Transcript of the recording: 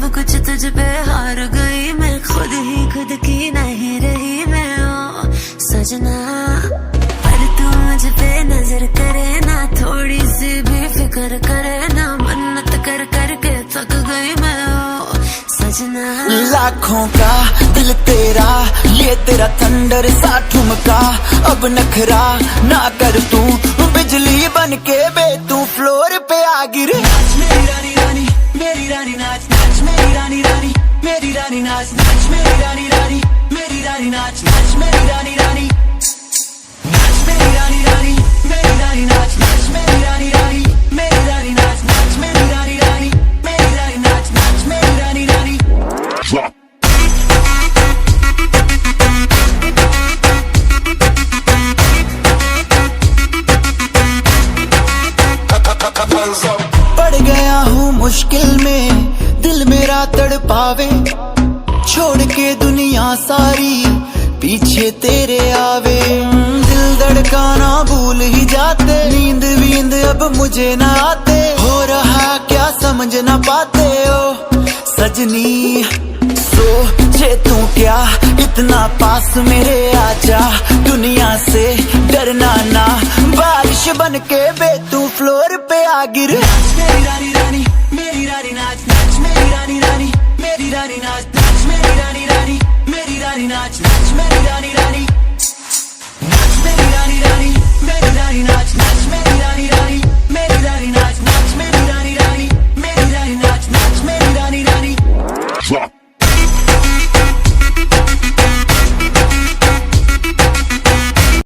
सब कुछ तुझ पे हार गई मैं, खुद ही खुद की नहीं रही मैं। ओ सजना पर तू मुझ पे नजर करे ना, थोड़ी सी भी फिक्र करे ना, मन्नत कर करके थक गई मैं। ओ सजना लाखों का दिल तेरा, ये तेरा थंडर सा ठुमका, अब नखरा ना कर तू, बिजली बन के बे तू फ्लोर पे आ गिर। नाच मेरी रानी रानी, मेरी रानी नाच नाच मेरी रानी रानी, मेरी रानी नाच नाच मेरी रानी रानी, मेरी रानी नाच नाच मेरी रानी रानी, नाच मेरी रानी रानी, मेरी रानी नाच नाच मेरी रानी रानी, मेरी रानी नाच नाच मेरी रानी रानी, मेरी रानी नाच नाच मेरी रानी रानी। पड़ गया हूँ मुश्किल में, दिल मेरा तड़पावे, छोड़ के दुनिया सारी पीछे तेरे आवे। दिल धड़काना भूल ही जाते, नींद वींद अब मुझे ना आते, हो रहा क्या समझ ना पाते ओ सजनी। सोचे तू क्या इतना पास मेरे आजा, दुनिया से डरना ना, बारिश बन के बे तू फ्लोर पे आ गिर। नाच मेरी रानी रानी, मेरी रानी नाच नाच मेरी रानी रानी, मेरी रानी नाच नाच मेरी रानी रानी, मेरी रानी नाच नाच मेरी रानी रानी, नाच मेरी रानी रानी, मेरी रानी नाच नाच मेरी रानी रानी, मेरी रानी।